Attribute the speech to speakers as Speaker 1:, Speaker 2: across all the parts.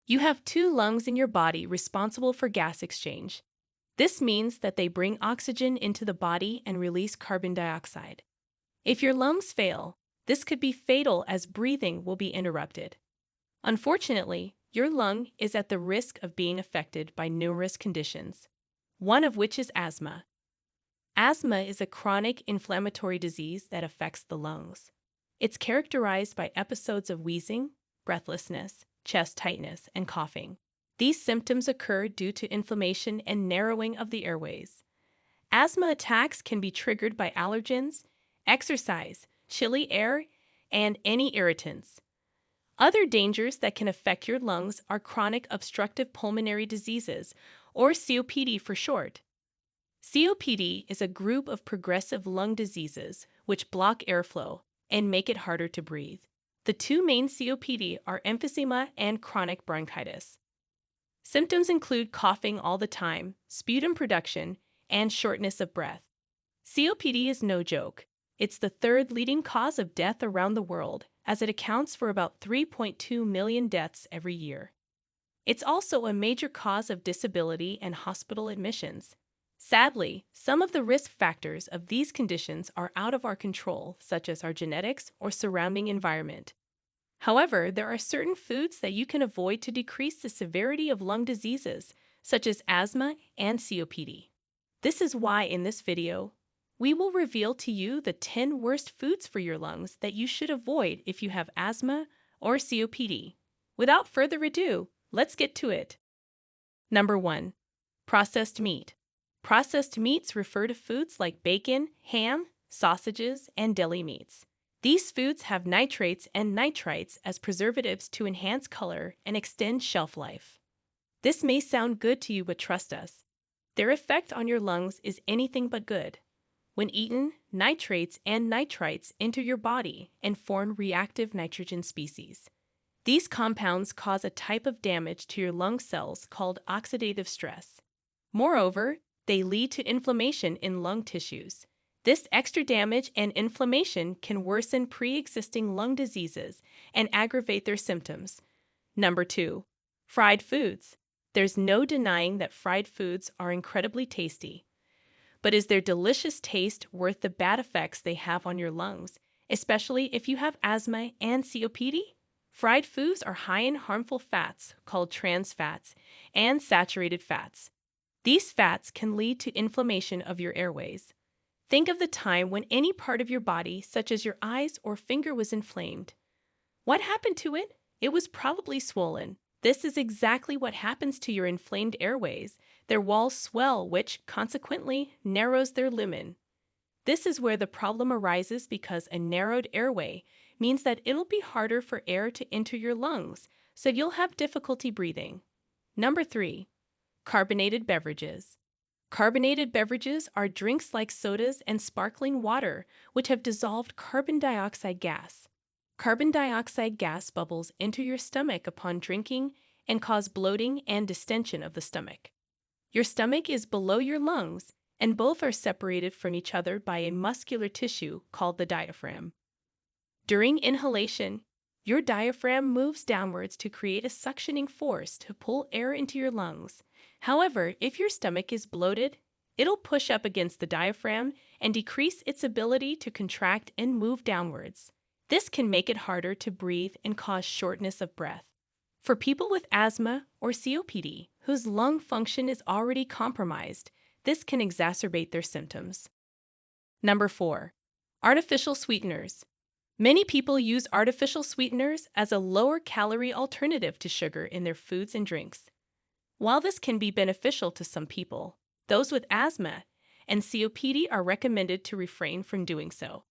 Speaker 1: You have two lungs in your body responsible for gas exchange. This means that they bring oxygen into the body and release carbon dioxide. If your lungs fail, this could be fatal as breathing will be interrupted. Unfortunately, your lung is at the risk of being affected by numerous conditions, one of which is asthma. Asthma is a chronic inflammatory disease that affects the lungs. It's characterized by episodes of wheezing, breathlessness, chest tightness, and coughing. These symptoms occur due to inflammation and narrowing of the airways. Asthma attacks can be triggered by allergens, exercise, chilly air, and any irritants. Other dangers that can affect your lungs are chronic obstructive pulmonary diseases, or COPD for short. COPD is a group of progressive lung diseases which block airflow and make it harder to breathe. The two main COPD are emphysema and chronic bronchitis. Symptoms include coughing all the time, sputum production, and shortness of breath. COPD is no joke. It's the third leading cause of death around the world, as it accounts for about 3.2 million deaths every year. It's also a major cause of disability and hospital admissions. Sadly, some of the risk factors of these conditions are out of our control, such as our genetics or surrounding environment. However, there are certain foods that you can avoid to decrease the severity of lung diseases, such as asthma and COPD. This is why in this video, we will reveal to you the 10 worst foods for your lungs that you should avoid if you have asthma or COPD. Without further ado, let's get to it. Number 1. Processed meat. Processed meats refer to foods like bacon, ham, sausages, and deli meats. These foods have nitrates and nitrites as preservatives to enhance color and extend shelf life. This may sound good to you, but trust us, their effect on your lungs is anything but good. When eaten, nitrates and nitrites enter your body and form reactive nitrogen species. These compounds cause a type of damage to your lung cells called oxidative stress. Moreover, they lead to inflammation in lung tissues. This extra damage and inflammation can worsen pre-existing lung diseases and aggravate their symptoms. Number 2. Fried foods. There's no denying that fried foods are incredibly tasty. But is their delicious taste worth the bad effects they have on your lungs, especially if you have asthma and COPD? Fried foods are high in harmful fats called trans fats and saturated fats. These fats can lead to inflammation of your airways. Think of the time when any part of your body, such as your eyes or finger, was inflamed. What happened to it? It was probably swollen. This is exactly what happens to your inflamed airways. Their walls swell, which consequently narrows their lumen. This is where the problem arises because a narrowed airway means that it'll be harder for air to enter your lungs, so you'll have difficulty breathing. Number 3. Carbonated beverages. Carbonated beverages are drinks like sodas and sparkling water, which have dissolved carbon dioxide gas. Carbon dioxide gas bubbles enter your stomach upon drinking and cause bloating and distension of the stomach. Your stomach is below your lungs, and both are separated from each other by a muscular tissue called the diaphragm. During inhalation, your diaphragm moves downwards to create a suctioning force to pull air into your lungs. However, if your stomach is bloated, it'll push up against the diaphragm and decrease its ability to contract and move downwards. This can make it harder to breathe and cause shortness of breath. For people with asthma or COPD, whose lung function is already compromised, this can exacerbate their symptoms. Number 4. Artificial sweeteners. Many people use artificial sweeteners as a lower-calorie alternative to sugar in their foods and drinks. While this can be beneficial to some people, those with asthma and COPD are recommended to refrain from doing so.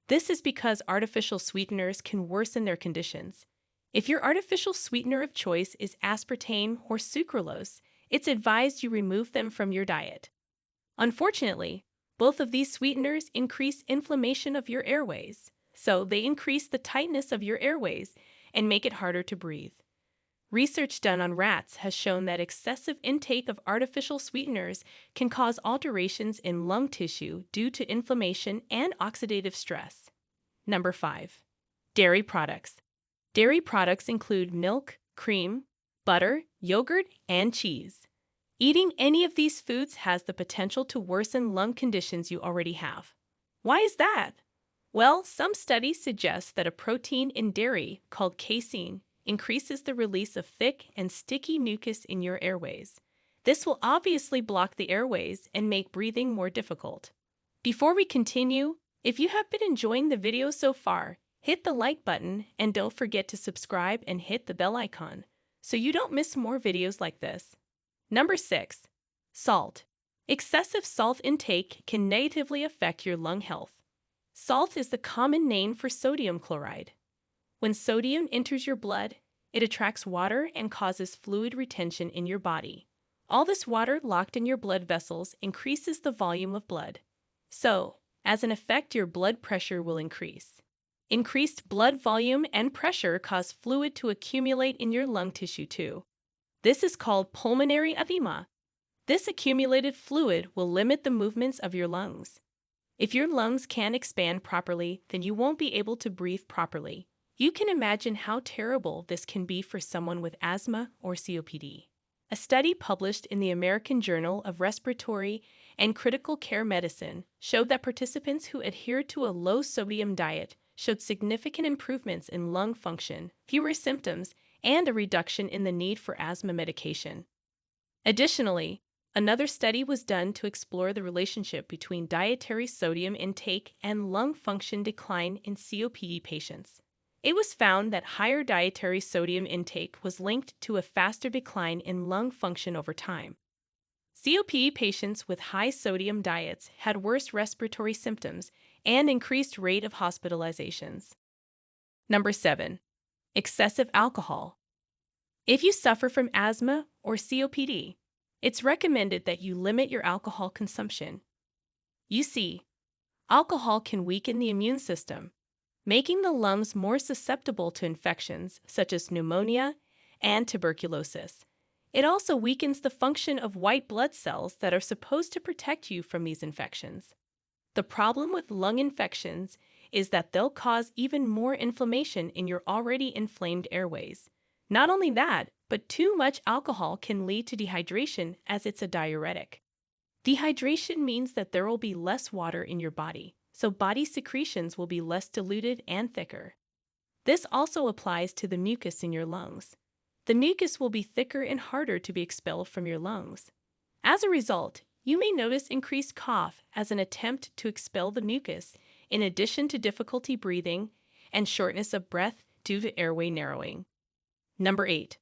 Speaker 1: This is because artificial sweeteners can worsen their conditions. If your artificial sweetener of choice is aspartame or sucralose, it's advised you remove them from your diet. Unfortunately, both of these sweeteners increase inflammation of your airways, so they increase the tightness of your airways and make it harder to breathe. Research done on rats has shown that excessive intake of artificial sweeteners can cause alterations in lung tissue due to inflammation and oxidative stress. Number 5. Dairy products. Dairy products include milk, cream, butter, yogurt, and cheese. Eating any of these foods has the potential to worsen lung conditions you already have. Why is that? Well, some studies suggest that a protein in dairy called casein increases the release of thick and sticky mucus in your airways. This will obviously block the airways and make breathing more difficult. Before we continue, if you have been enjoying the video so far, hit the like button and don't forget to subscribe and hit the bell icon so you don't miss more videos like this. Number 6. Salt. Excessive salt intake can negatively affect your lung health. Salt is the common name for sodium chloride. When sodium enters your blood, it attracts water and causes fluid retention in your body. All this water locked in your blood vessels increases the volume of blood. So, as an effect, your blood pressure will increase. Increased blood volume and pressure cause fluid to accumulate in your lung tissue too. This is called pulmonary edema. This accumulated fluid will limit the movements of your lungs. If your lungs can't expand properly, then you won't be able to breathe properly. You can imagine how terrible this can be for someone with asthma or COPD. A study published in the American Journal of Respiratory and Critical Care Medicine showed that participants who adhered to a low-sodium diet showed significant improvements in lung function, fewer symptoms, and a reduction in the need for asthma medication. Additionally, another study was done to explore the relationship between dietary sodium intake and lung function decline in COPD patients. It was found that higher dietary sodium intake was linked to a faster decline in lung function over time. COPD patients with high sodium diets had worse respiratory symptoms and increased rate of hospitalizations. Number 7. Excessive alcohol. If you suffer from asthma or COPD, it's recommended that you limit your alcohol consumption. You see, alcohol can weaken the immune system, making the lungs more susceptible to infections such as pneumonia and tuberculosis. It also weakens the function of white blood cells that are supposed to protect you from these infections. The problem with lung infections is that they'll cause even more inflammation in your already inflamed airways. Not only that, but too much alcohol can lead to dehydration as it's a diuretic. Dehydration means that there will be less water in your body, so body secretions will be less diluted and thicker. This also applies to the mucus in your lungs. The mucus will be thicker and harder to be expelled from your lungs. As a result, you may notice increased cough as an attempt to expel the mucus, in addition to difficulty breathing and shortness of breath due to airway narrowing. Number 8.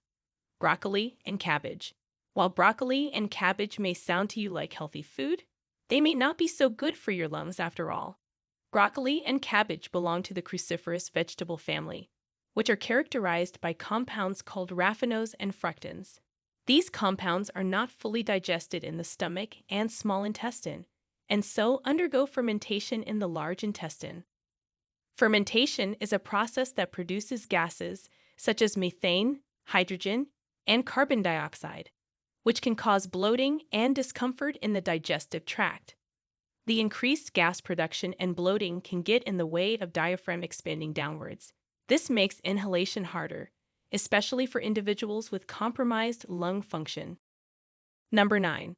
Speaker 1: Broccoli and cabbage. While broccoli and cabbage may sound to you like healthy food, they may not be so good for your lungs after all. Broccoli and cabbage belong to the cruciferous vegetable family, which are characterized by compounds called raffinose and fructans. These compounds are not fully digested in the stomach and small intestine, and so undergo fermentation in the large intestine. Fermentation is a process that produces gases such as methane, hydrogen, and carbon dioxide, which can cause bloating and discomfort in the digestive tract. The increased gas production and bloating can get in the way of diaphragm expanding downwards. This makes inhalation harder, especially for individuals with compromised lung function. Number 9.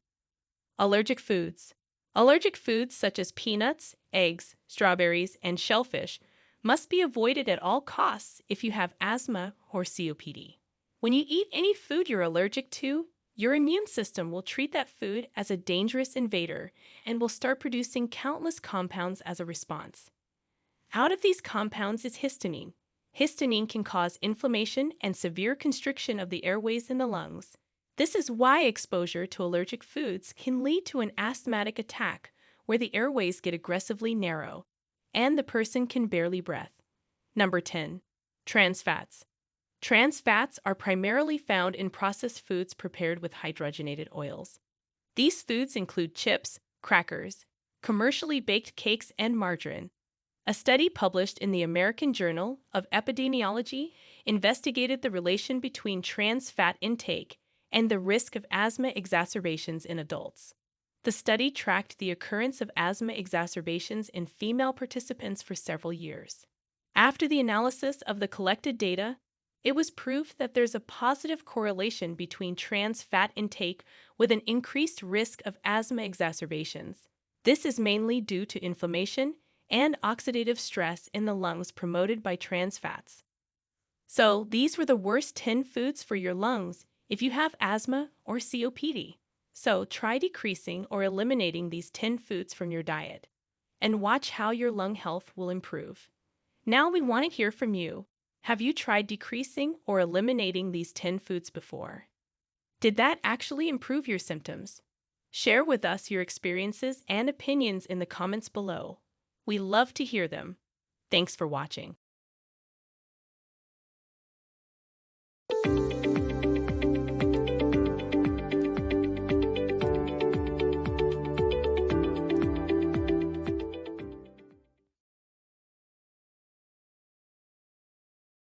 Speaker 1: Allergic foods. Allergic foods such as peanuts, eggs, strawberries, and shellfish must be avoided at all costs if you have asthma or COPD. When you eat any food you're allergic to, your immune system will treat that food as a dangerous invader and will start producing countless compounds as a response. Out of these compounds is histamine. Histamine can cause inflammation and severe constriction of the airways in the lungs. This is why exposure to allergic foods can lead to an asthmatic attack where the airways get aggressively narrow and the person can barely breathe. Number 10. Trans fats. Trans fats are primarily found in processed foods prepared with hydrogenated oils. These foods include chips, crackers, commercially baked cakes, and margarine. A study published in the American Journal of Epidemiology investigated the relation between trans fat intake and the risk of asthma exacerbations in adults. The study tracked the occurrence of asthma exacerbations in female participants for several years. After the analysis of the collected data, It was proof that there's a positive correlation between trans fat intake with an increased risk of asthma exacerbations. This is mainly due to inflammation and oxidative stress in the lungs promoted by trans fats. So, these were the worst 10 foods for your lungs if you have asthma or COPD. So, try decreasing or eliminating these 10 foods from your diet and watch how your lung health will improve. Now we want to hear from you. Have you tried decreasing or eliminating these 10 foods before? Did that actually improve your symptoms? Share with us your experiences and opinions in the comments below. We love to hear them. Thanks for watching.